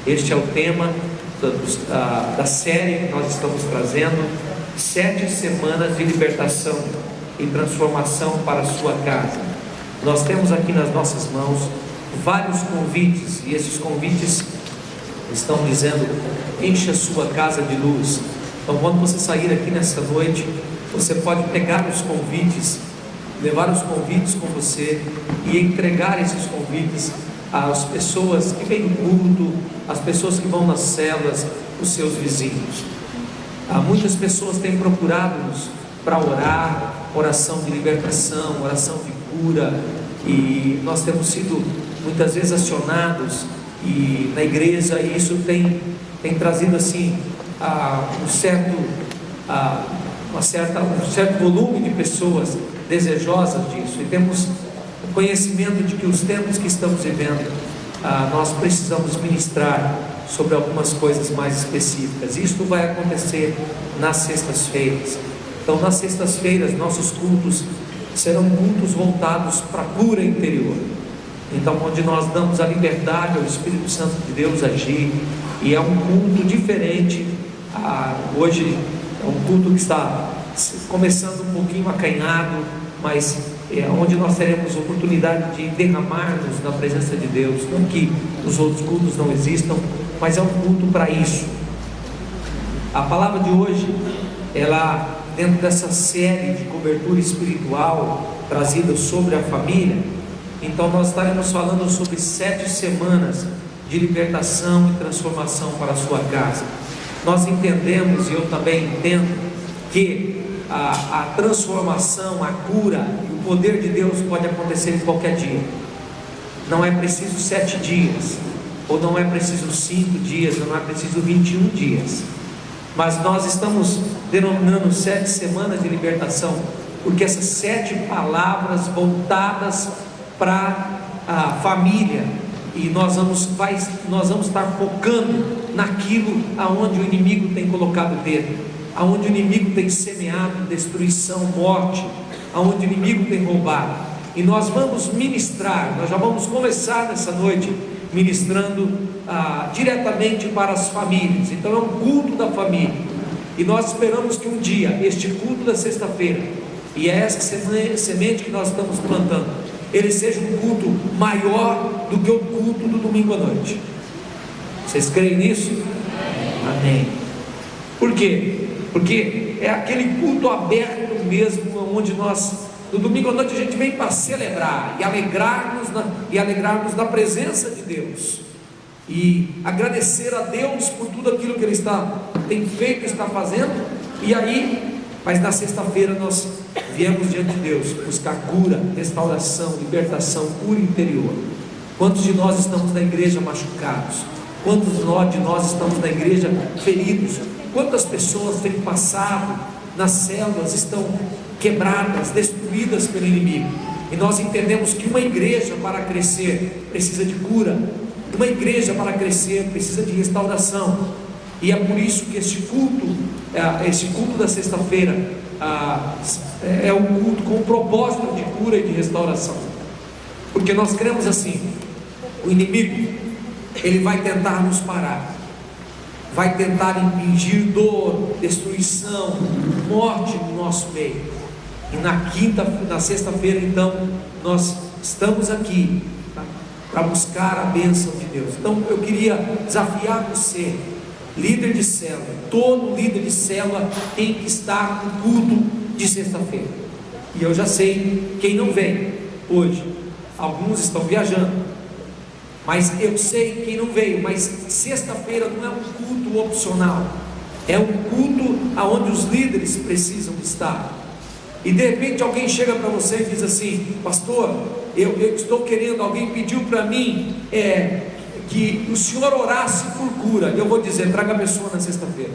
Este é o tema da série que nós estamos trazendo, 7 semanas de libertação e transformação para a sua casa. Nós temos aqui nas nossas mãos vários convites, e esses convites estão dizendo: encha a sua casa de luz. Então, quando você sair aqui nessa noite, você pode pegar os convites, levar os convites com você e entregar esses convites às pessoas que vêm no culto, às pessoas que vão nas células, os seus vizinhos. Muitas pessoas têm procurado-nos para orar, oração de libertação, oração de cura, e nós temos sido muitas vezes acionados na igreja, e isso tem trazido assim um certo volume de pessoas desejosas disso, e temos o conhecimento de que os tempos que estamos vivendo, nós precisamos ministrar sobre algumas coisas mais específicas. Isto vai acontecer nas sextas-feiras. Então, nas sextas-feiras, nossos cultos serão cultos voltados para a cura interior. Então, onde nós damos a liberdade ao Espírito Santo de Deus agir, e é um culto diferente. Hoje é um culto que está começando um pouquinho acanhado, mas onde nós teremos oportunidade de derramarmos na presença de Deus. Não que os outros cultos não existam, mas é um culto para isso. A palavra de hoje, ela, dentro dessa série de cobertura espiritual trazida sobre a família, então nós estaremos falando sobre 7 semanas de libertação e transformação para a sua casa. Nós entendemos, e eu também entendo, que a transformação, a cura e o poder de Deus pode acontecer em qualquer dia. Não é preciso 7 dias, ou não é preciso 5 dias, ou não é preciso 21 dias, mas nós estamos denominando 7 semanas de libertação, porque essas 7 palavras voltadas para a família, e nós vamos estar focando naquilo aonde o inimigo tem colocado o dedo, aonde o inimigo tem semeado destruição, morte, aonde o inimigo tem roubado. E nós vamos ministrar, nós já vamos começar nessa noite ministrando diretamente para as famílias. Então é um culto da família, e nós esperamos que um dia este culto da sexta-feira, e é essa semente que nós estamos plantando, ele seja um culto maior do que o culto do domingo à noite. Vocês creem nisso? Amém. Por quê? Porque é aquele culto aberto mesmo, onde nós, no domingo à noite, a gente vem para celebrar e alegrarmos na presença de Deus, e agradecer a Deus por tudo aquilo que Ele tem feito e está fazendo. E aí, mas na sexta-feira nós viemos diante de Deus buscar cura, restauração, libertação, cura interior. Quantos de nós estamos na igreja machucados? Quantos de nós estamos na igreja feridos? Quantas pessoas têm passado nas células, estão quebradas, destruídas pelo inimigo? E nós entendemos que uma igreja, para crescer, precisa de cura. Uma igreja, para crescer, precisa de restauração. E é por isso que este culto da sexta-feira é um culto com o propósito de cura e de restauração. Porque nós cremos assim: o inimigo, ele vai tentar nos parar, vai tentar impingir dor, destruição, morte no nosso meio. E na sexta-feira, então, nós estamos aqui para buscar a bênção de Deus. Então eu queria desafiar você, líder de célula. Todo líder de célula tem que estar no culto de sexta-feira. E eu já sei quem não vem hoje. Alguns estão viajando, mas eu sei quem não veio. Mas sexta-feira não é um culto opcional, é um culto aonde os líderes precisam estar. E de repente alguém chega para você e diz assim: pastor, eu estou querendo, alguém pediu para mim que o senhor orasse por cura. Eu vou dizer: traga a pessoa na sexta-feira.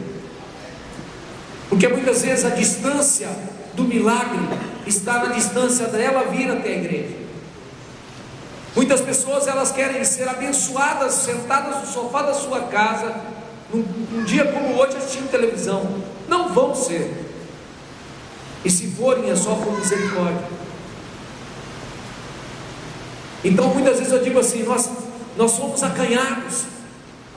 Porque muitas vezes a distância do milagre está na distância dela vir até a igreja. Muitas pessoas, elas querem ser abençoadas sentadas no sofá da sua casa, num dia como hoje, assistindo televisão. Não vão ser. E se forem, é só por misericórdia. Então muitas vezes eu digo assim: nós somos acanhados.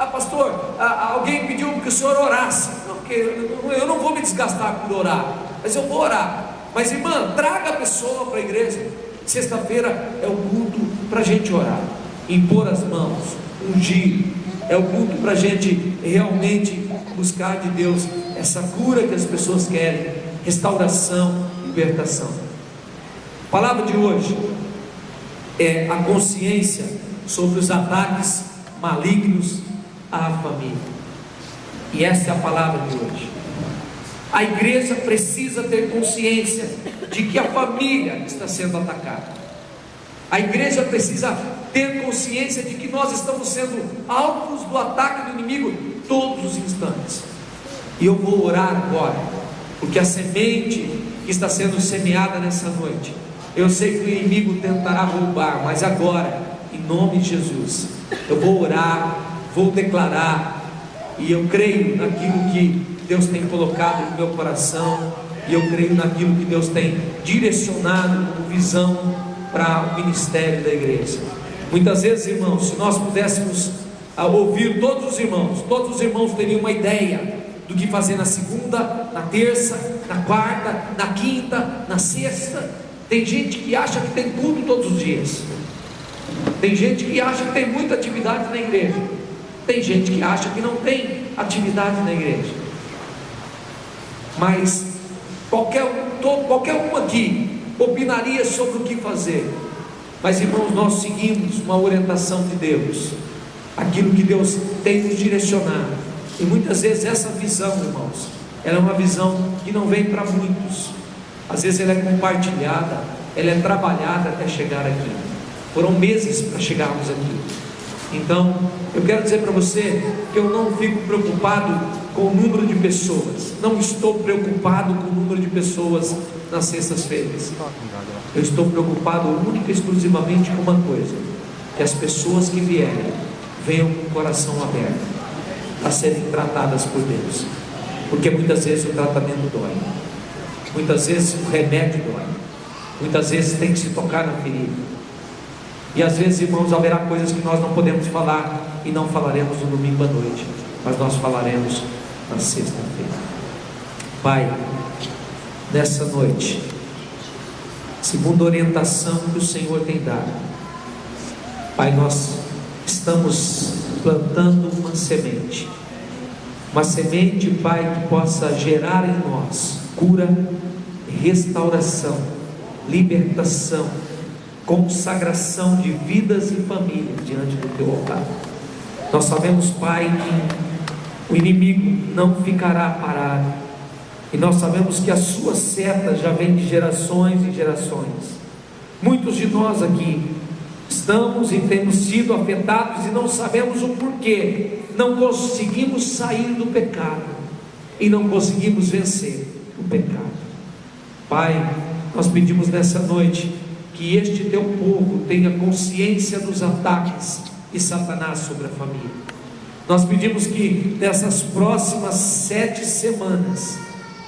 Pastor, pastor, alguém pediu que o senhor orasse. Não, porque eu não vou me desgastar por orar, mas eu vou orar. Mas irmã, traga a pessoa para a igreja. Sexta-feira é o culto para a gente orar, impor as mãos, ungir. É o culto para a gente realmente buscar de Deus essa cura que as pessoas querem, restauração, libertação. A palavra de hoje é a consciência sobre os ataques malignos à família. E essa é a palavra de hoje. A igreja precisa ter consciência de que a família está sendo atacada. A igreja precisa ter consciência de que nós estamos sendo alvos do ataque do inimigo todos os instantes. E eu vou orar agora, porque a semente que está sendo semeada nessa noite, eu sei que o inimigo tentará roubar, mas agora, em nome de Jesus, eu vou orar, vou declarar, e eu creio naquilo que Deus tem colocado no meu coração, e eu creio naquilo que Deus tem direcionado como visão para o ministério da igreja. Muitas vezes, irmãos, se nós pudéssemos ouvir todos os irmãos teriam uma ideia do que fazer na segunda, na terça, na quarta, na quinta, na sexta. Tem gente que acha que tem culto todos os dias, tem gente que acha que tem muita atividade na igreja, tem gente que acha que não tem atividade na igreja. Mas qualquer um aqui opinaria sobre o que fazer. Mas irmãos, nós seguimos uma orientação de Deus, aquilo que Deus tem nos direcionado. E muitas vezes essa visão, irmãos, ela é uma visão que não vem para muitos. Às vezes ela é compartilhada, ela é trabalhada até chegar aqui. Foram meses para chegarmos aqui. Então, eu quero dizer para você que eu não fico preocupado com o número de pessoas. Não estou preocupado com o número de pessoas nas sextas-feiras. Eu estou preocupado única e exclusivamente com uma coisa: que as pessoas que vierem venham com o coração aberto a serem tratadas por Deus. Porque muitas vezes o tratamento dói, muitas vezes o remédio dói, muitas vezes tem que se tocar na ferida. E às vezes, irmãos, haverá coisas que nós não podemos falar, e não falaremos no domingo à noite, mas nós falaremos na sexta-feira. Pai, nessa noite, segundo a orientação que o Senhor tem dado, Pai, nós estamos plantando uma semente, Pai, que possa gerar em nós cura, restauração, libertação, consagração de vidas e famílias diante do Teu altar. Nós sabemos, Pai, que o inimigo não ficará parado, e nós sabemos que as suas setas já vêm de gerações e gerações. Muitos de nós aqui estamos e temos sido afetados e não sabemos o porquê. Não conseguimos sair do pecado e não conseguimos vencer o pecado. Pai, nós pedimos nessa noite que este Teu povo tenha consciência dos ataques de Satanás sobre a família. Nós pedimos que nessas próximas 7 semanas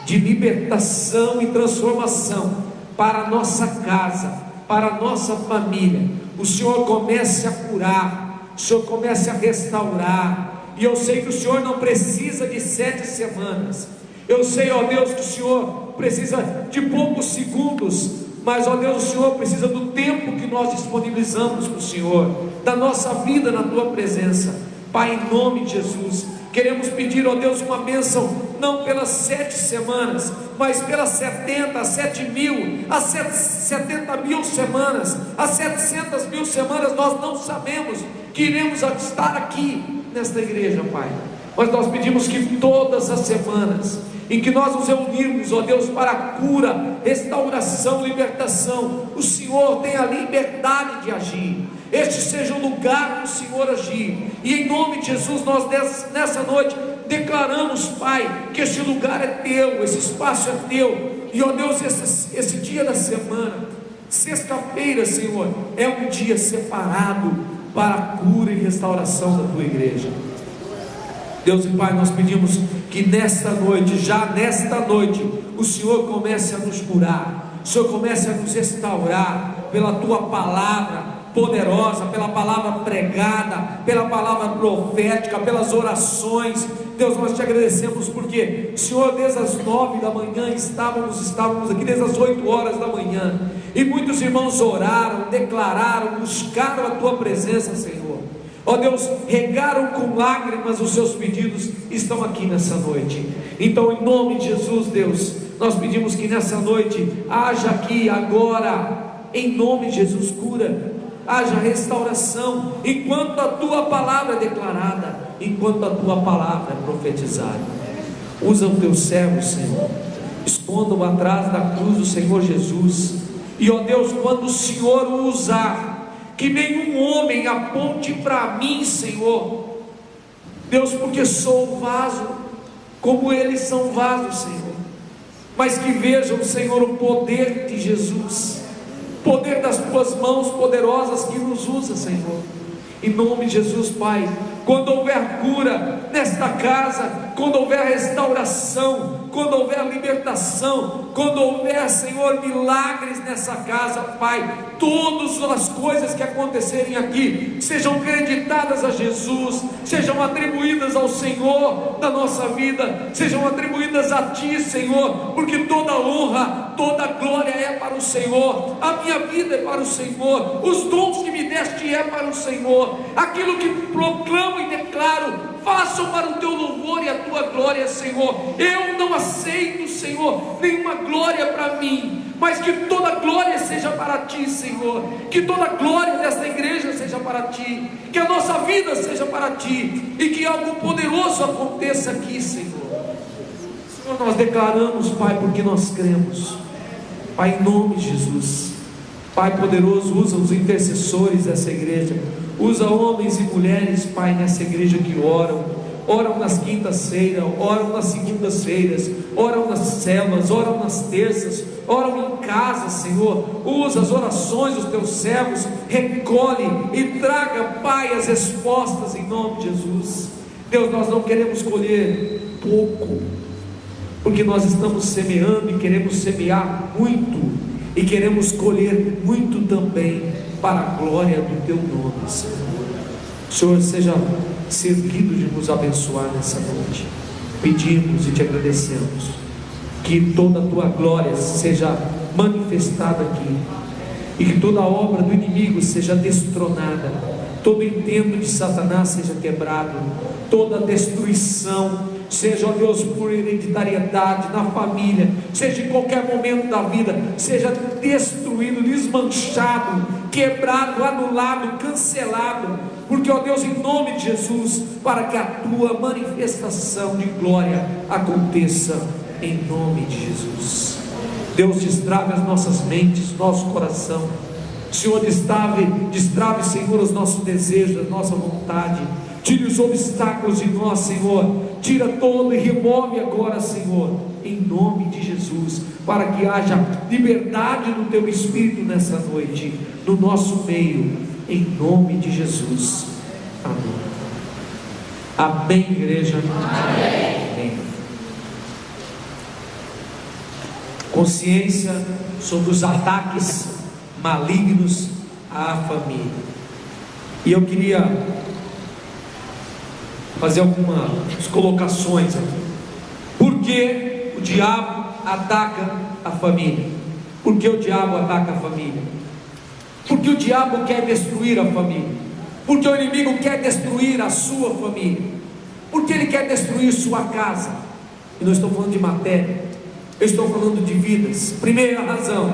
de libertação e transformação para a nossa casa, para a nossa família, o Senhor comece a curar, o Senhor comece a restaurar. E eu sei que o Senhor não precisa de 7 semanas, eu sei, ó Deus, que o Senhor precisa de poucos segundos, mas, ó Deus, o Senhor precisa do tempo que nós disponibilizamos para o Senhor, da nossa vida na Tua presença. Pai, em nome de Jesus, queremos pedir, ó Deus, uma bênção, não pelas 7 semanas, mas pelas 70, as 7 mil, as 70 mil semanas, as 700 mil semanas. Nós não sabemos que iremos estar aqui nesta igreja, Pai, mas nós pedimos que todas as semanas em que nós nos reunirmos, ó Deus, para a cura, restauração, libertação, o Senhor tem a liberdade de agir. Este seja o lugar do Senhor agir, e em nome de Jesus, nós nessa noite declaramos, Pai, que este lugar é Teu, esse espaço é Teu, e ó Deus, esse dia da semana, sexta-feira, Senhor, é um dia separado para a cura e restauração da Tua igreja. Deus e Pai, nós pedimos que nesta noite, já nesta noite, o Senhor comece a nos curar, o Senhor comece a nos restaurar pela Tua palavra, poderosa, pela palavra pregada, pela palavra profética, pelas orações. Deus, nós te agradecemos porque, Senhor, desde as 9 da manhã estávamos aqui, desde as 8 horas da manhã, e muitos irmãos oraram, declararam, buscaram a tua presença, Senhor. Ó Deus, regaram com lágrimas os seus pedidos, estão aqui nessa noite. Então, em nome de Jesus, Deus, nós pedimos que nessa noite haja aqui agora, em nome de Jesus, cura, haja restauração, enquanto a tua palavra é declarada, enquanto a tua palavra é profetizada. Usa o teu servo, Senhor, esconda-o atrás da cruz do Senhor Jesus, e ó Deus, quando o Senhor o usar, que nenhum homem aponte para mim, Senhor, Deus, porque sou vaso, como eles são vasos, Senhor, mas que vejam, Senhor, o poder de Jesus, poder das tuas mãos poderosas que nos usa, Senhor, em nome de Jesus, Pai. Quando houver cura nesta casa, quando houver restauração, quando houver libertação, quando houver, Senhor, milagres nessa casa, Pai, todas as coisas que acontecerem aqui sejam creditadas a Jesus, sejam atribuídas ao Senhor da nossa vida, sejam atribuídas a Ti, Senhor, porque toda honra, toda glória é para o Senhor, a minha vida é para o Senhor, os dons que me deste é para o Senhor, aquilo que proclamo e declaro, façam para o teu louvor e a tua glória, Senhor. Eu não aceito, Senhor, nenhuma glória para mim, mas que toda glória seja para Ti, Senhor, que toda glória desta igreja seja para Ti, que a nossa vida seja para Ti, e que algo poderoso aconteça aqui, Senhor. Senhor, nós declaramos, Pai, porque nós cremos, Pai, em nome de Jesus. Pai poderoso, usa os intercessores dessa igreja, usa homens e mulheres, Pai, nessa igreja que oram nas quintas-feiras, oram nas segundas-feiras, oram nas células, oram nas terças, oram em casa, Senhor. Usa as orações dos teus servos, recolhe e traga, Pai, as respostas em nome de Jesus. Deus, nós não queremos colher pouco, porque nós estamos semeando e queremos semear muito, e queremos colher muito também, para a glória do Teu nome, Senhor. Senhor, seja servido de nos abençoar nessa noite. Pedimos e Te agradecemos, que toda a Tua glória seja manifestada aqui, e que toda a obra do inimigo seja destronada, todo intento de Satanás seja quebrado, toda destruição, seja, ó Deus, por hereditariedade, na família, seja em qualquer momento da vida, seja destruído, desmanchado, quebrado, anulado, cancelado, porque, ó Deus, em nome de Jesus, para que a Tua manifestação de glória aconteça, em nome de Jesus. Deus, destrave as nossas mentes, nosso coração, Senhor, destrave, Senhor, os nossos desejos, a nossa vontade, tire os obstáculos de nós, Senhor, tira todo e remove agora, Senhor, em nome de Jesus, para que haja liberdade do Teu Espírito nessa noite, no nosso meio, em nome de Jesus, amém. Amém, igreja? Amém. Consciência sobre os ataques malignos à família, e eu queria fazer algumas colocações aqui. Por que o diabo ataca a família? Por que o diabo ataca a família? Porque o diabo quer destruir a família, porque o inimigo quer destruir a sua família, porque ele quer destruir sua casa. E não estou falando de matéria, eu estou falando de vidas. Primeira razão,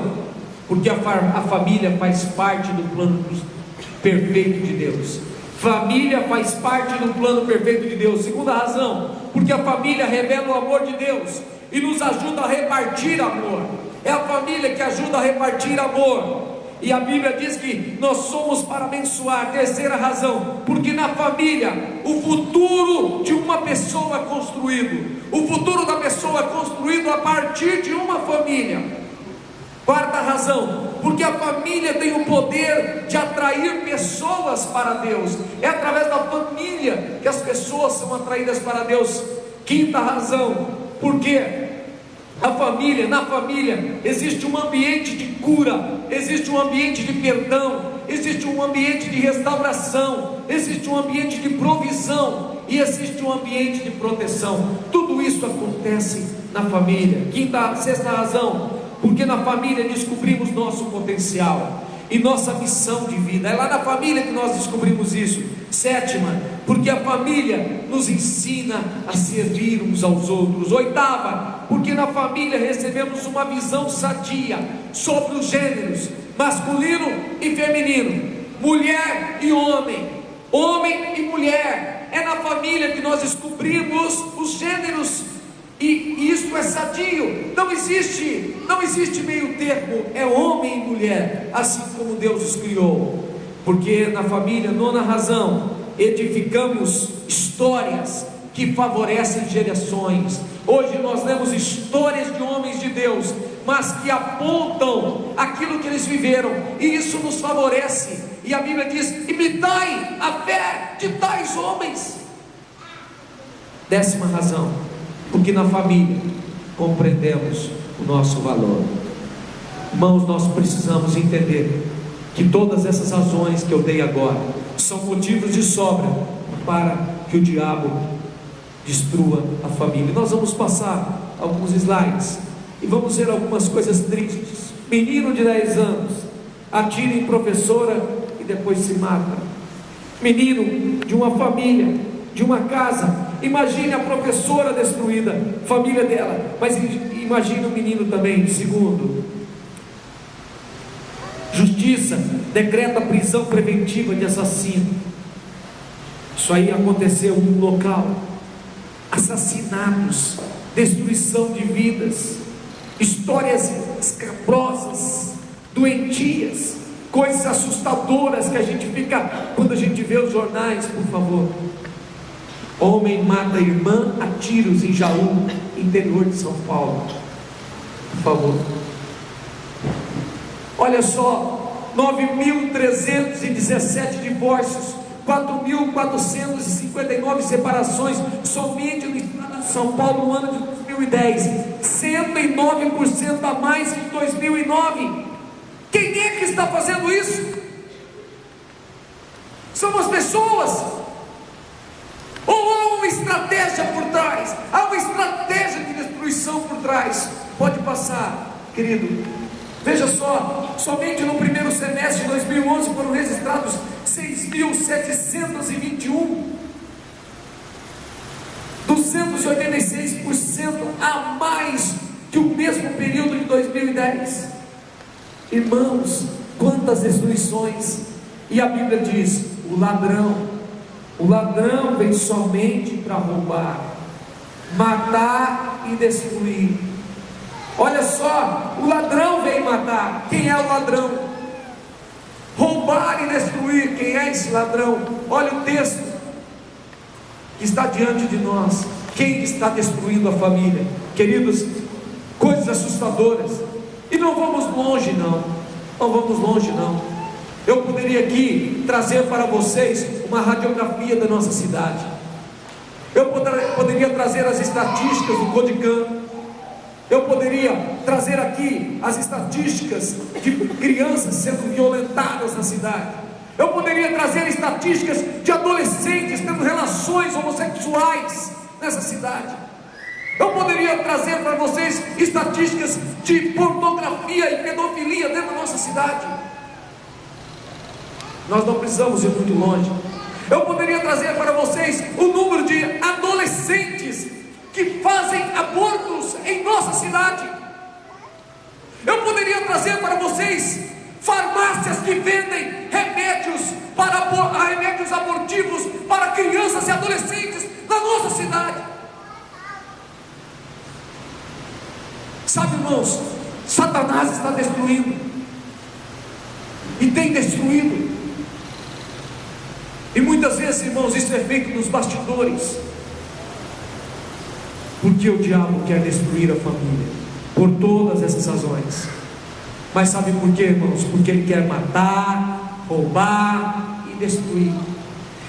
porque a família faz parte do plano perfeito de Deus. Família faz parte do plano perfeito de Deus. Segunda razão, porque a família revela o amor de Deus e nos ajuda a repartir amor. É a família que ajuda a repartir amor, e a Bíblia diz que nós somos para abençoar. Terceira razão, porque na família o futuro de uma pessoa é construído, o futuro da pessoa é construído a partir de uma família. Quarta razão, porque a família tem o poder de atrair pessoas para Deus. É através da família que as pessoas são atraídas para Deus. Quinta razão, porque na família existe um ambiente de cura, existe um ambiente de perdão, existe um ambiente de restauração, existe um ambiente de provisão e existe um ambiente de proteção. Tudo isso acontece na família. Sexta razão, porque na família descobrimos nosso potencial e nossa missão de vida. É lá na família que nós descobrimos isso. Sétima, porque a família nos ensina a servir uns aos outros. Oitava, porque na família recebemos uma visão sadia sobre os gêneros masculino e feminino, mulher e homem, homem e mulher. É na família que nós descobrimos os gêneros, e isso é sadio. Não existe meio termo, é homem e mulher, assim como Deus os criou. Porque na família, nona razão, edificamos histórias que favorecem gerações. Hoje nós lemos histórias de homens de Deus, mas que apontam aquilo que eles viveram, e isso nos favorece. E a Bíblia diz: imitai a fé de tais homens. Décima razão, porque na família compreendemos o nosso valor. Irmãos, nós precisamos entender que todas essas razões que eu dei agora são motivos de sobra para que o diabo destrua a família. Nós vamos passar alguns slides e vamos ver algumas coisas tristes. Menino de 10 anos atira em professora e depois se mata. Menino de uma família, de uma casa. Imagine a professora destruída, família dela, mas imagine o menino também. Segundo, justiça decreta prisão preventiva de assassino. Isso aí aconteceu no local. Assassinatos, destruição de vidas, histórias escabrosas, doentias, coisas assustadoras que a gente fica quando a gente vê os jornais. Por favor, homem mata irmã a tiros em Jaú, interior de São Paulo. Por favor, olha só, 9.317 divórcios, 4.459 separações somente no estado de São Paulo no ano de 2010, 109% a mais que em 2009. Quem é que está fazendo isso? São as pessoas, ou há uma estratégia por trás? Há uma estratégia de destruição por trás. Pode passar, querido. Veja só, somente no primeiro semestre de 2011 foram registrados 6.721, 286% a mais que o mesmo período de 2010. Irmãos, quantas destruições! E a Bíblia diz: o ladrão vem somente para roubar, matar e destruir. Olha só, o ladrão vem matar. Quem é o ladrão? Roubar e destruir. Quem é esse ladrão? Olha o texto que está diante de nós. Quem está destruindo a família? Queridos, coisas assustadoras. E não vamos longe não. Não vamos longe não. Eu poderia aqui trazer para vocês uma radiografia da nossa cidade. Eu poderia trazer as estatísticas do CODICAM. Eu poderia trazer aqui as estatísticas de crianças sendo violentadas na cidade. Eu poderia trazer estatísticas de adolescentes tendo relações homossexuais nessa cidade. Eu poderia trazer para vocês estatísticas de pornografia e pedofilia dentro da nossa cidade. Nós não precisamos ir muito longe. Eu poderia trazer para vocês o número de adolescentes que fazem abortos em nossa cidade. Eu poderia trazer para vocês farmácias que vendem remédios abortivos para crianças e adolescentes na nossa cidade. Sabe, irmãos, Satanás está destruindo e tem destruído. E muitas vezes, irmãos, isso é feito nos bastidores. Porque o diabo quer destruir a família por todas essas razões. Mas sabe por quê, irmãos? Porque ele quer matar, roubar e destruir.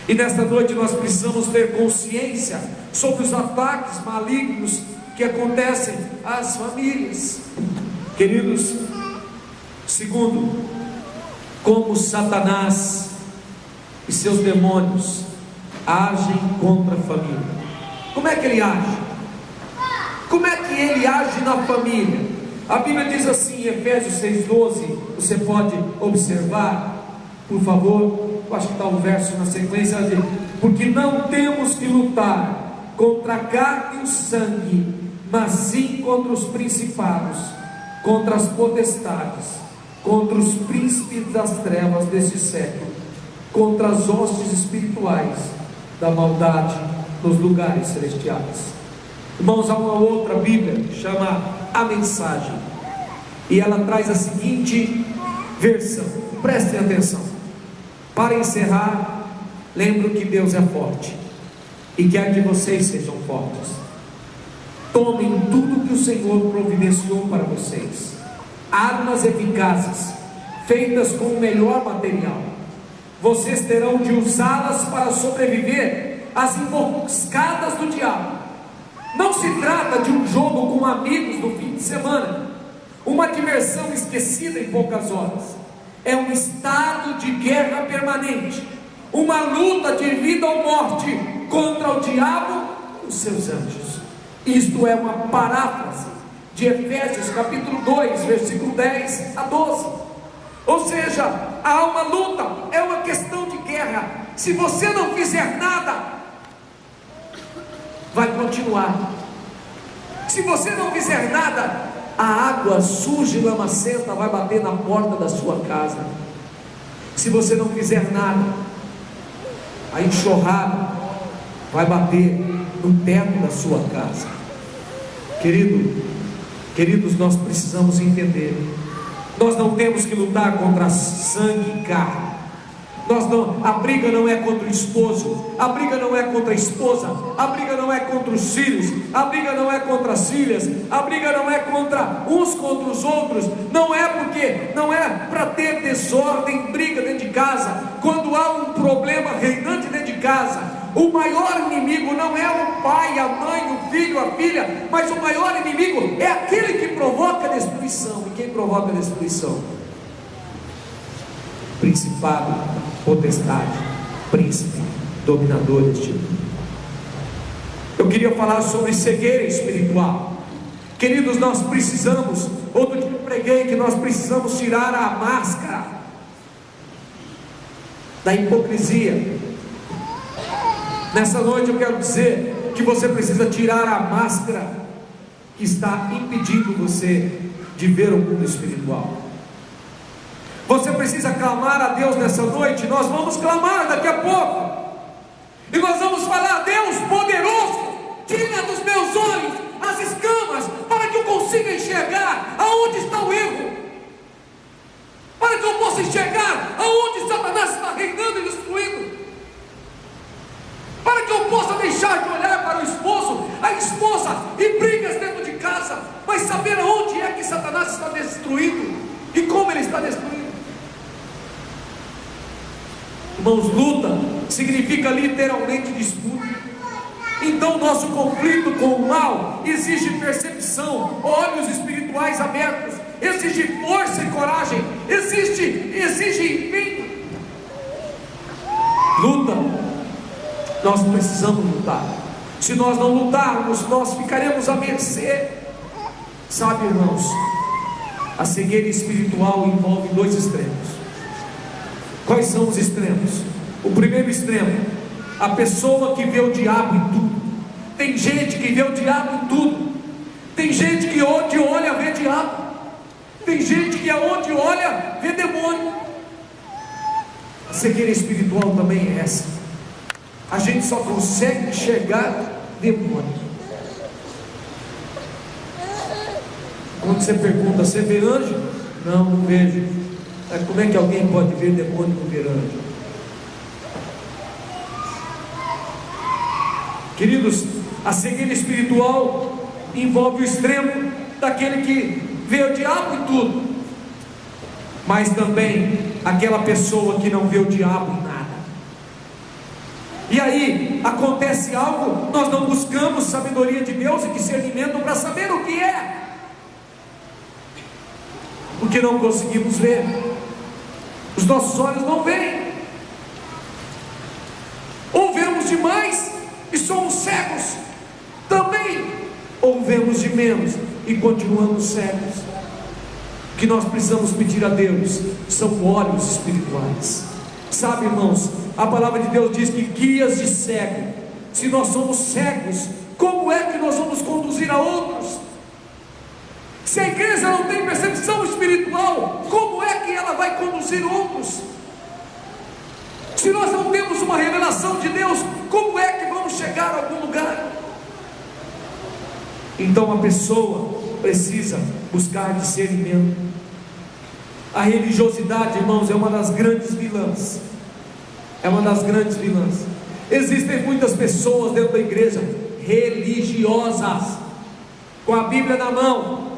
E nesta noite nós precisamos ter consciência sobre os ataques malignos que acontecem às famílias. Queridos, segundo, como Satanás e seus demônios agem contra a família. Como é que ele age? Como é que ele age na família? A Bíblia diz assim em Efésios 6,12, você pode observar, por favor, eu acho que está um verso na sequência, porque não temos que lutar contra a carne e o sangue, mas sim contra os principados, contra as potestades, contra os príncipes das trevas deste século, contra as hostes espirituais da maldade nos lugares celestiais. Irmãos, há uma outra Bíblia que chama A Mensagem, e ela traz a seguinte versão, prestem atenção. Para encerrar, lembro que Deus é forte e quer que vocês sejam fortes. Tomem tudo que o Senhor providenciou para vocês, armas eficazes, feitas com o melhor material. Vocês terão de usá-las para sobreviver às emboscadas do diabo. Não se trata de um jogo com amigos no fim de semana, uma diversão esquecida em poucas horas. É um estado de guerra permanente, uma luta de vida ou morte contra o diabo e os seus anjos. Isto é uma paráfrase de Efésios capítulo 2, versículo 10 a 12. Ou seja, há uma luta, é uma questão de guerra. Se você não fizer nada, vai continuar. Se você não fizer nada, a água suja e lamacenta vai bater na porta da sua casa. Se você não fizer nada, a enxurrada vai bater no teto da sua casa. Queridos, nós precisamos entender, nós não temos que lutar contra sangue e carne. A briga não é contra o esposo, a briga não é contra a esposa, a briga não é contra os filhos, a briga não é contra as filhas, a briga não é contra uns contra os outros. Não é para ter desordem, briga dentro de casa. Quando há um problema reinante dentro de casa, o maior inimigo não é o pai, a mãe, o filho, a filha, mas o maior inimigo é aquele que provoca a destruição. E quem provoca a destruição? Principado, potestade, príncipe, dominador deste mundo. Eu queria falar sobre cegueira espiritual. Queridos, nós precisamos, outro dia eu preguei que nós precisamos tirar a máscara da hipocrisia. Nessa noite eu quero dizer que você precisa tirar a máscara que está impedindo você de ver o mundo espiritual. Você precisa clamar a Deus nessa noite. Nós vamos clamar daqui a pouco, e nós vamos falar: Deus poderoso, tira dos meus olhos as escamas, para que eu consiga enxergar aonde está o erro, para que eu possa enxergar aonde Satanás está reinando e destruindo, para que eu possa deixar de olhar para o esposo, a esposa e brigas dentro de casa, mas saber aonde é que Satanás está destruindo e como ele está destruindo. Irmãos, luta significa literalmente disputa. Então nosso conflito com o mal exige percepção, olhos espirituais abertos, exige força e coragem, exige empenho. Luta, nós precisamos lutar. Se nós não lutarmos, nós ficaremos à mercê. Sabe, irmãos, a cegueira espiritual envolve dois extremos. Quais são os extremos? O primeiro extremo, a pessoa que vê o diabo em tudo. Tem gente que vê o diabo em tudo. Tem gente que onde olha vê diabo. Tem gente que aonde olha vê demônio. A cegueira espiritual também é essa. A gente só consegue enxergar demônio. Quando você pergunta: você vê anjo? Não, não vejo. Como é que alguém pode ver demônio e não ver anjo? Queridos, a cegueira espiritual envolve o extremo daquele que vê o diabo em tudo, mas também aquela pessoa que não vê o diabo em nada. E aí acontece algo, nós não buscamos sabedoria de Deus e discernimento para saber o que é, porque não conseguimos ver. Os nossos olhos não veem, ou vemos demais e somos cegos também, ou vemos de menos e continuamos cegos. O que nós precisamos pedir a Deus são olhos espirituais. Sabe, irmãos, a palavra de Deus diz que guias de cego. Se nós somos cegos, como é que nós vamos conduzir a outros? Se a igreja não tem percepção espiritual, como é que ela vai conduzir outros? Se nós não temos uma revelação de Deus, como é que vamos chegar a algum lugar? Então a pessoa precisa buscar discernimento. A religiosidade, irmãos, é uma das grandes vilãs. É uma das grandes vilãs. Existem muitas pessoas dentro da igreja religiosas, com a Bíblia na mão,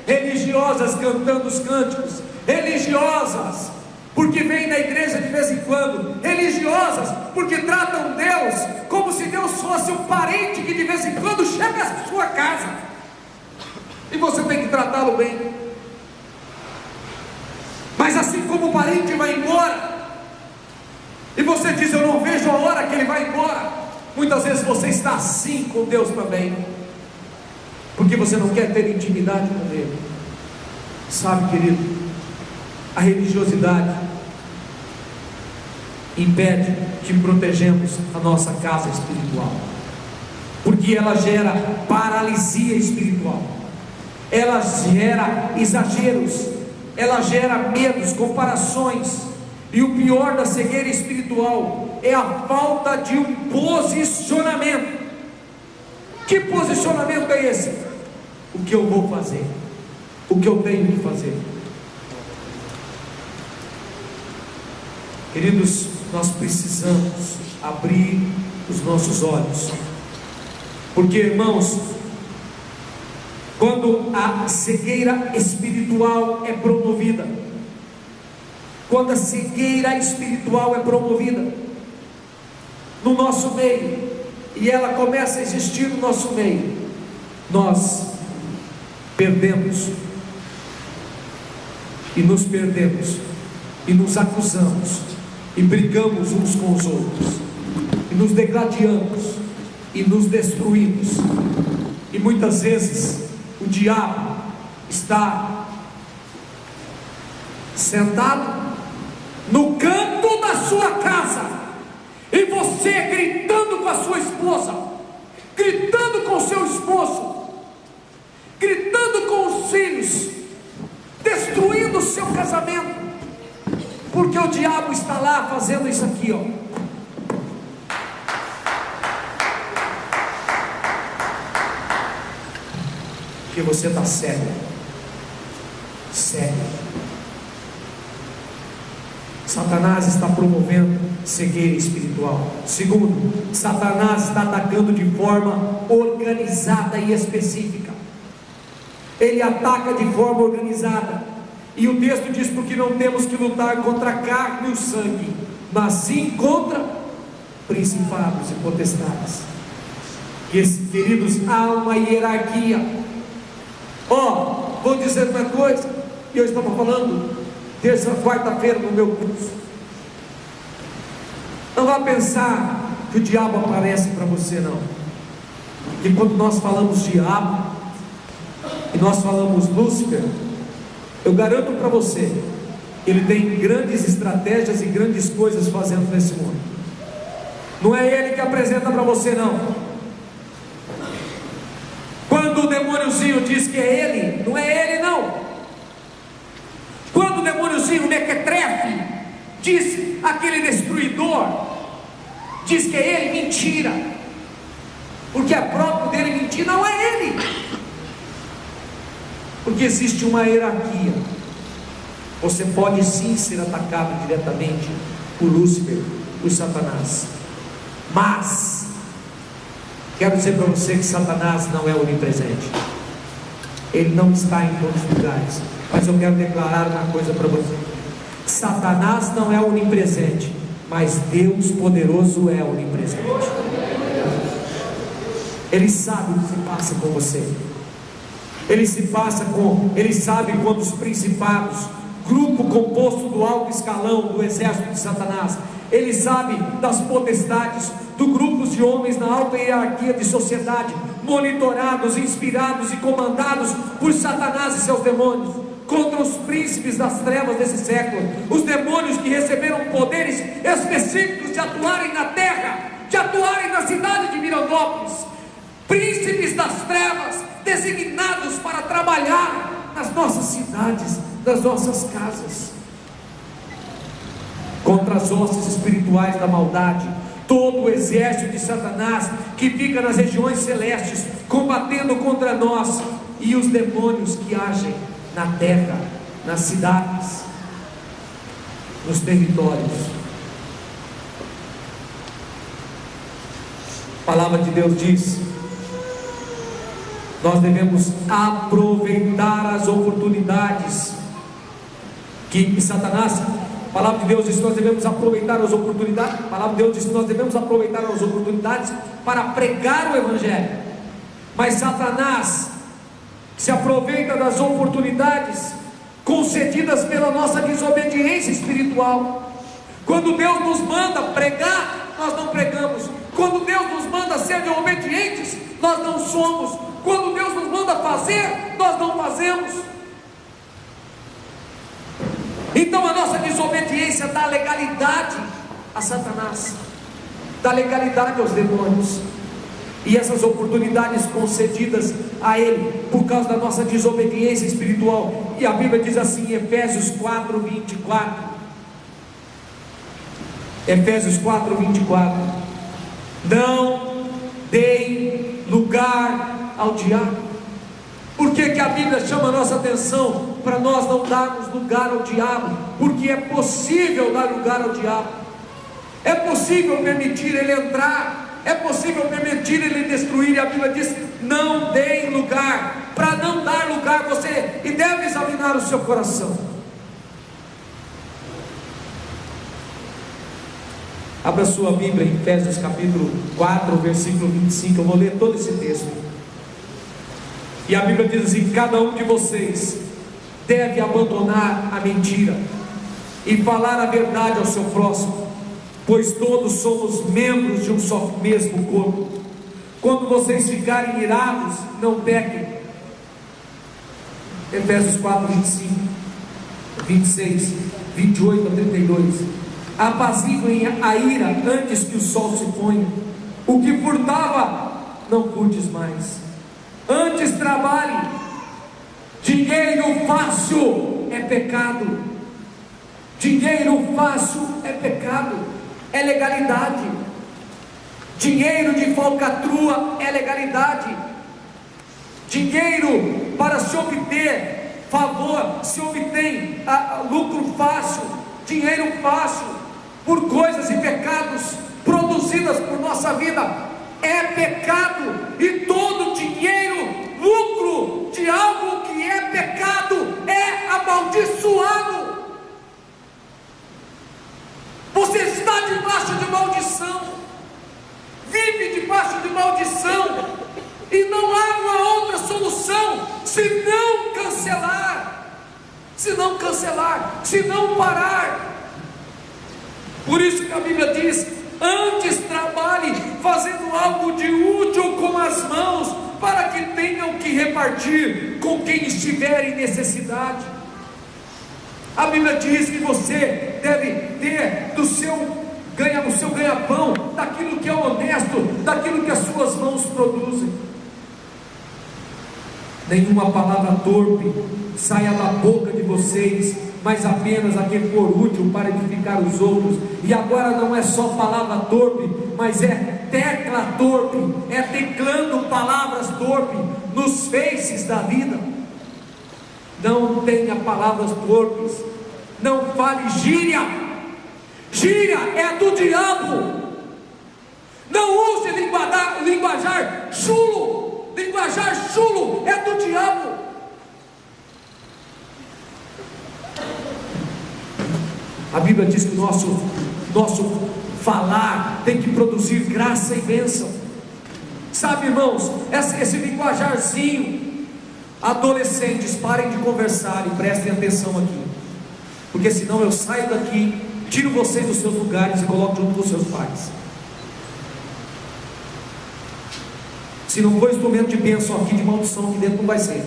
religiosas cantando os cânticos, religiosas porque vêm na igreja de vez em quando, religiosas porque tratam Deus como se Deus fosse um parente que de vez em quando chega à sua casa e você tem que tratá-lo bem. Mas assim como o parente vai embora e você diz: eu não vejo a hora que ele vai embora, muitas vezes você está assim com Deus também, porque você não quer ter intimidade com Ele. Sabe, querido, a religiosidade impede que protejamos a nossa casa espiritual, porque ela gera paralisia espiritual, ela gera exageros, ela gera medos, comparações. E o pior da cegueira espiritual é a falta de um posicionamento. Que posicionamento é esse? O que eu vou fazer? O que eu tenho que fazer? Queridos, nós precisamos abrir os nossos olhos, porque, irmãos, quando a cegueira espiritual é promovida, quando a cegueira espiritual é promovida no nosso meio, e ela começa a existir no nosso meio, nós perdemos, e nos perdemos, e nos acusamos, e brigamos uns com os outros, e nos degladiamos, e nos destruímos, e muitas vezes o diabo está sentado no canto da sua casa, e você gritando com a sua esposa, gritando com o seu esposo, gritando com os filhos, destruindo o seu casamento, porque o diabo está lá fazendo isso aqui, ó. Porque você está cego, cego. Satanás está promovendo cegueira espiritual. Segundo, Satanás está atacando de forma organizada e específica. Ele ataca de forma organizada, e o texto diz: porque não temos que lutar contra a carne e o sangue, mas sim contra principados e potestades. Queridos, há uma hierarquia. Vou dizer uma coisa, e eu estava falando quarta-feira no meu curso. Não vá pensar que o diabo aparece para você, não. E quando nós falamos diabo e nós falamos Lúcifer, eu garanto para você, ele tem grandes estratégias e grandes coisas fazendo nesse mundo. Não é ele que apresenta para você, não. Quando o demôniozinho diz que é ele, não é ele, não. Quando o demôniozinho Mequetrefe diz, aquele destruidor, diz que é ele, mentira, porque é próprio dele mentir, não é ele, porque existe uma hierarquia. Você pode sim ser atacado diretamente por Lúcifer, por Satanás, mas quero dizer para você que Satanás não é onipresente, ele não está em todos os lugares. Mas eu quero declarar uma coisa para você: Satanás não é onipresente, mas Deus poderoso é onipresente. Ele sabe o que se passa com você. Ele sabe quando os principados grupo composto do alto escalão do exército de Satanás. Ele sabe das potestades, do grupos de homens na alta hierarquia de sociedade, monitorados, inspirados e comandados por Satanás e seus demônios, contra os príncipes das trevas desse século, os demônios que receberam poderes específicos de atuarem na terra, de atuarem na cidade de Mirandópolis, príncipes das trevas, designados para trabalhar nas nossas cidades, nas nossas casas, contra as hostes espirituais da maldade, todo o exército de Satanás que fica nas regiões celestes, combatendo contra nós, e os demônios que agem na terra, nas cidades, nos territórios. A palavra de Deus diz: nós devemos aproveitar as oportunidades que Satanás, a palavra de Deus diz que nós devemos aproveitar as oportunidades, a palavra de Deus diz que nós devemos aproveitar as oportunidades para pregar o Evangelho, mas Satanás se aproveita das oportunidades concedidas pela nossa desobediência espiritual. Quando Deus nos manda pregar, nós não pregamos. Quando Deus nos manda ser obedientes, nós não somos. Quando Deus nos manda fazer, nós não fazemos. Então a nossa desobediência dá legalidade a Satanás, dá legalidade aos demônios. E essas oportunidades concedidas a ele por causa da nossa desobediência espiritual. E a Bíblia diz assim em Efésios 4:24. Efésios 4:24. Não deem lugar ao diabo. Por que a Bíblia chama a nossa atenção para nós não darmos lugar ao diabo? Porque é possível dar lugar ao diabo, é possível permitir ele entrar, é possível permitir ele destruir. E a Bíblia diz: não deem lugar. Para não dar lugar, você e deve examinar o seu coração. Abra sua Bíblia em Efésios capítulo 4, versículo 25. Eu vou ler todo esse texto. E a Bíblia diz assim: cada um de vocês deve abandonar a mentira e falar a verdade ao seu próximo, pois todos somos membros de um só mesmo corpo. Quando vocês ficarem irados, não pequem. Efésios 4, 25, 26, 28 a 32. Apaziguem a ira antes que o sol se ponha. O que furtava, não furtes mais. Antes trabalhe. Dinheiro fácil é pecado. Dinheiro fácil é pecado, é legalidade. Dinheiro de falcatrua é legalidade. Dinheiro para se obter favor, se obtém lucro fácil, dinheiro fácil, por coisas e pecados produzidas por nossa vida, é pecado. E todo dinheiro, lucro de algo que é pecado, é amaldiçoado. Você está debaixo de maldição, vive debaixo de maldição, e não há uma outra solução senão cancelar, se não parar. Por isso que a Bíblia diz: antes trabalhe fazendo algo de útil com as mãos, para que tenham que repartir com quem estiver em necessidade. A Bíblia diz que você deve ter do seu ganha-pão, daquilo que é honesto, daquilo que as suas mãos produzem. Nenhuma palavra torpe saia da boca de vocês, mas apenas a que for útil para edificar os outros. E agora não é só palavra torpe, mas é tecla torpe, é teclando palavras torpes nos faces da vida. Não tenha palavras torpes, não fale gíria. Gíria é do diabo. Não use linguajar chulo. Linguajar chulo é do diabo. A Bíblia diz que o nosso falar tem que produzir graça e bênção. Sabe, irmãos, esse linguajarzinho. Adolescentes, parem de conversar e prestem atenção aqui. porque senão eu saio daqui, tiro vocês dos seus lugares e coloco junto com os seus pais. Se não for instrumento de bênção aqui, de maldição aqui dentro, não vai ser.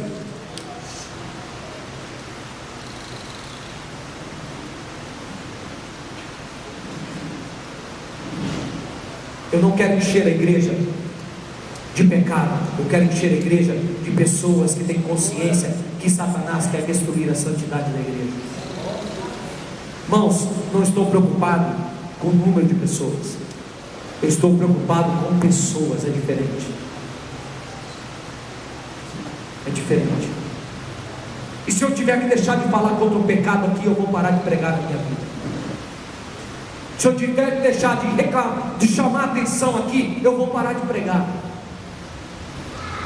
Eu não quero encher a igreja de pecado, eu quero encher a igreja de pessoas que têm consciência que Satanás quer destruir a santidade da igreja. Irmãos, não estou preocupado com o número de pessoas, eu estou preocupado com pessoas. É diferente. É diferente. E se eu tiver que deixar de falar contra o pecado aqui, eu vou parar de pregar na minha vida. Se eu tiver que deixar de reclamar, de chamar a atenção aqui, eu vou parar de pregar.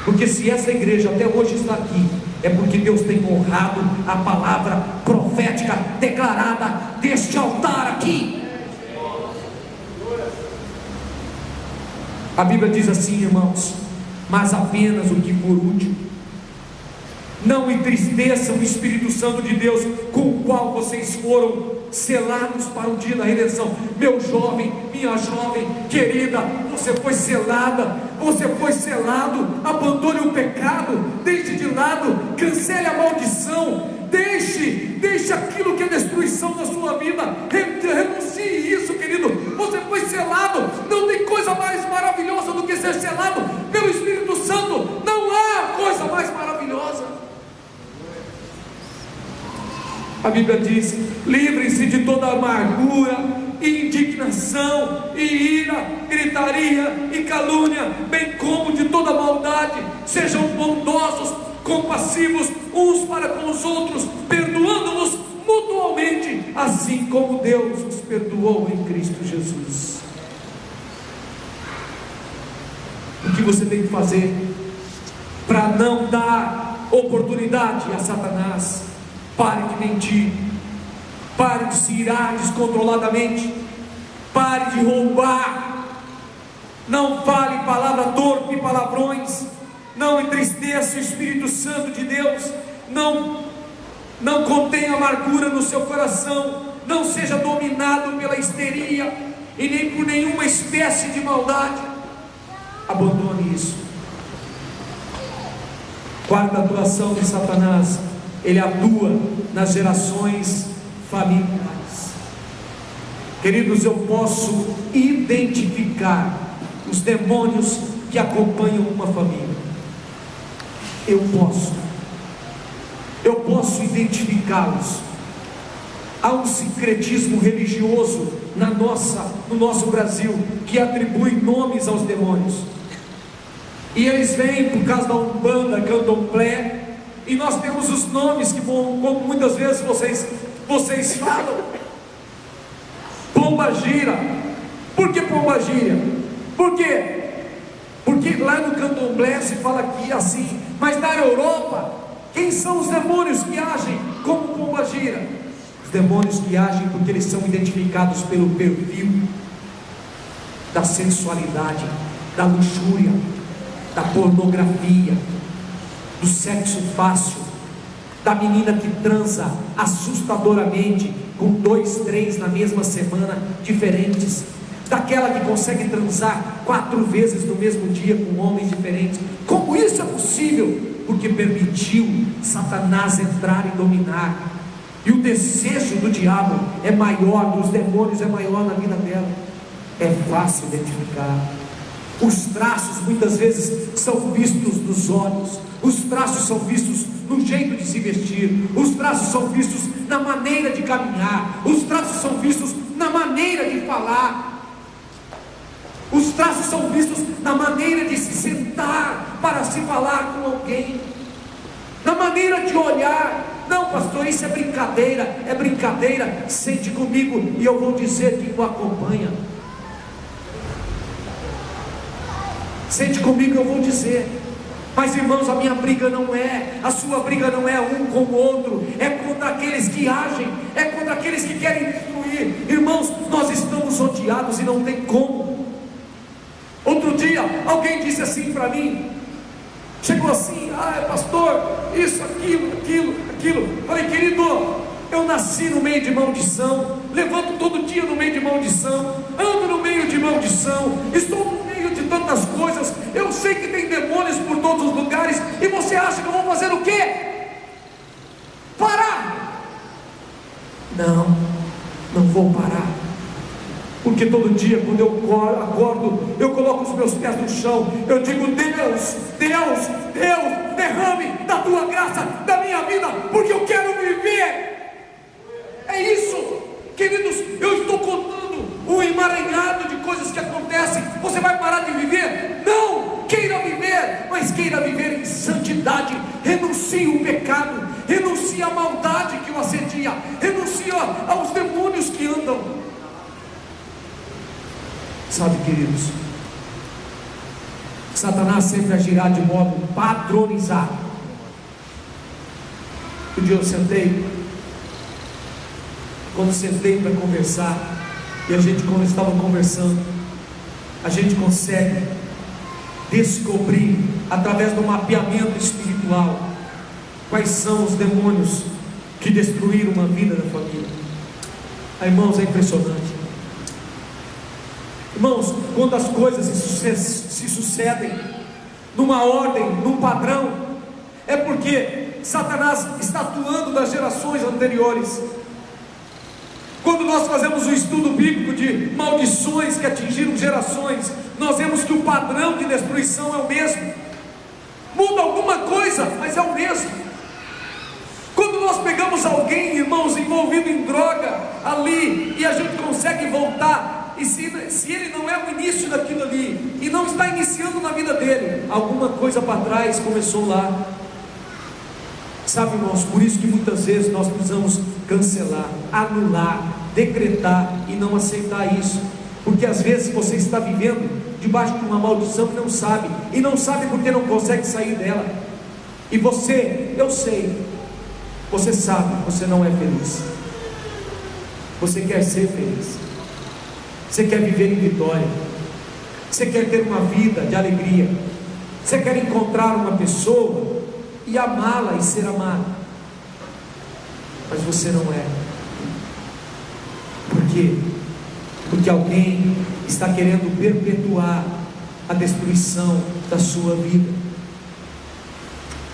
Porque se essa igreja até hoje está aqui, é porque Deus tem honrado a palavra profética declarada deste altar aqui. A Bíblia diz assim, irmãos: mas apenas o que for útil. Não entristeçam o Espírito Santo de Deus, com o qual vocês foram selados para o dia da redenção. Meu jovem, minha jovem querida, você foi selada, você foi selado. Abandone o pecado, deixe de lado, cancele a maldição, deixe aquilo que é destruição da sua vida, renuncie isso, querido. Você foi selado. Não tem coisa mais maravilhosa do que ser selado pelo Espírito Santo. Não há coisa mais maravilhosa. A Bíblia diz: livrem-se de toda amargura, e indignação, e ira, gritaria e calúnia, bem como de toda maldade. Sejam bondosos, compassivos uns para com os outros, perdoando-vos mutuamente, assim como Deus os perdoou em Cristo Jesus. O que você tem que fazer para não dar oportunidade a Satanás? Pare de mentir, pare de se irar descontroladamente, pare de roubar, não fale palavra torpe, palavrões, não entristeça o Espírito Santo de Deus, não contenha amargura no seu coração, não seja dominado pela histeria e nem por nenhuma espécie de maldade. Abandone isso. Quarta atuação de Satanás: ele atua nas gerações familiares. Queridos, eu posso identificar os demônios que acompanham uma família. Eu posso identificá-los. Há um sincretismo religioso no nosso Brasil, que atribui nomes aos demônios, e eles vêm por causa da Umbanda, Candomblé. E nós temos os nomes que, como muitas vezes vocês falam, Pombagira. Por que Pombagira? Por quê? Porque lá no Candomblé se fala aqui assim, mas na Europa, quem são os demônios que agem como Pombagira? Os demônios que agem porque eles são identificados pelo perfil da sensualidade, da luxúria, da pornografia, do sexo fácil, da menina que transa assustadoramente com 2, 3 na mesma semana diferentes, daquela que consegue transar 4 vezes no mesmo dia com homens diferentes. Como isso é possível? Porque permitiu Satanás entrar e dominar, e o desejo do diabo é maior, dos demônios é maior na vida dela. É fácil identificar. Os traços muitas vezes são vistos nos olhos, os traços são vistos no jeito de se vestir, os traços são vistos na maneira de caminhar, os traços são vistos na maneira de falar, os traços são vistos na maneira de se sentar para se falar com alguém, na maneira de olhar. Não, pastor, isso é brincadeira, sente comigo e eu vou dizer quem o acompanha. Sente comigo, eu vou dizer. Mas irmãos, a minha briga não é, a sua briga não é um com o outro, é contra aqueles que agem, é contra aqueles que querem destruir. Irmãos, nós estamos odiados e não tem como. Outro dia, alguém disse assim para mim, chegou assim: pastor, isso, aquilo. Falei: querido, Eu nasci no meio de maldição, levanto todo dia no meio de maldição, ando no meio de maldição, estou no meio de tantas coisas. Eu sei que tem demônios por todos os lugares, e você acha que eu vou fazer o quê? Parar? Não vou parar, porque todo dia quando eu acordo, eu coloco os meus pés no chão, eu digo: Deus, derrame da tua graça da minha vida, porque eu quero viver. É isso, queridos. Eu estou contando um emaranhado de coisas que acontecem. Você vai parar de viver? Não! Queira viver, mas queira viver em santidade. Renuncie o pecado, renuncie a maldade que o assedia, renuncie aos demônios que andam. Sabe, queridos, Satanás sempre agirá de modo padronizado. Um dia eu quando sentei para conversar, e a gente, quando estava conversando, a gente consegue descobrir, através do mapeamento espiritual, quais são os demônios que destruíram uma vida da família. Irmãos, é impressionante. Irmãos, quando as coisas se sucedem numa ordem, num padrão, é porque Satanás está atuando nas gerações anteriores. Quando nós fazemos o estudo bíblico de maldições que atingiram gerações, nós vemos que o padrão de destruição é o mesmo. Muda alguma coisa, mas é o mesmo. Quando nós pegamos alguém, irmãos, envolvido em droga ali, e a gente consegue voltar, e se ele não é o início daquilo ali, e não está iniciando na vida dele, alguma coisa para trás começou lá. Sabe, irmãos, por isso que muitas vezes nós precisamos cancelar, anular, decretar e não aceitar isso, porque às vezes você está vivendo debaixo de uma maldição e não sabe porque não consegue sair dela. E você, eu sei, você sabe, você não é feliz. Você quer ser feliz, você quer viver em vitória, você quer ter uma vida de alegria, você quer encontrar uma pessoa e amá-la e ser amado, mas você não é. Por quê? Porque alguém está querendo perpetuar a destruição da sua vida.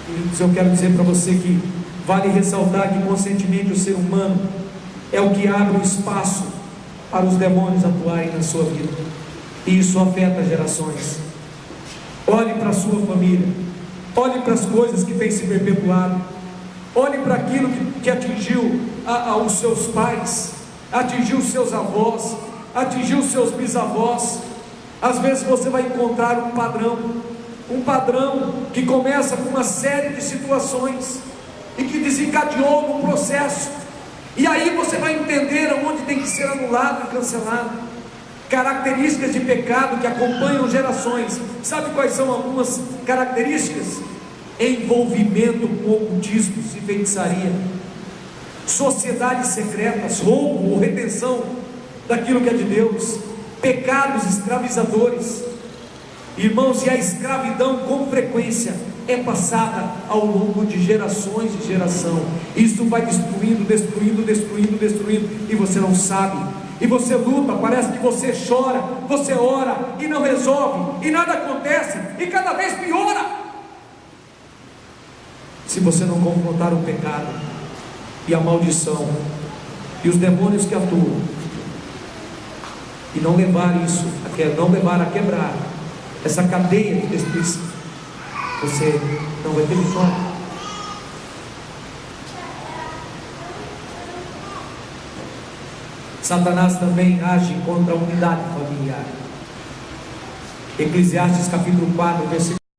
E eu quero dizer para você que vale ressaltar que conscientemente o ser humano é o que abre o espaço para os demônios atuarem na sua vida, e isso afeta gerações. Olhe para a sua família, olhe para as coisas que têm se perpetuado, olhe para aquilo que atingiu os seus pais, atingiu os seus avós, atingiu os seus bisavós. Às vezes você vai encontrar um padrão que começa com uma série de situações e que desencadeou no processo, e aí você vai entender aonde tem que ser anulado e cancelado. Características de pecado que acompanham gerações. Sabe quais são algumas características? Envolvimento com ocultismos e feitiçaria, sociedades secretas, roubo ou retenção daquilo que é de Deus, pecados escravizadores. Irmãos, e a escravidão com frequência é passada ao longo de gerações e geração. Isso vai destruindo, e você não sabe, e você luta, parece que você chora, você ora e não resolve, e nada acontece, e cada vez piora. Se você não confrontar o pecado e a maldição e os demônios que atuam, e não levar a quebrar essa cadeia de destruição, você não vai ter vitória. Satanás também age contra a unidade familiar. Eclesiastes capítulo 4, versículo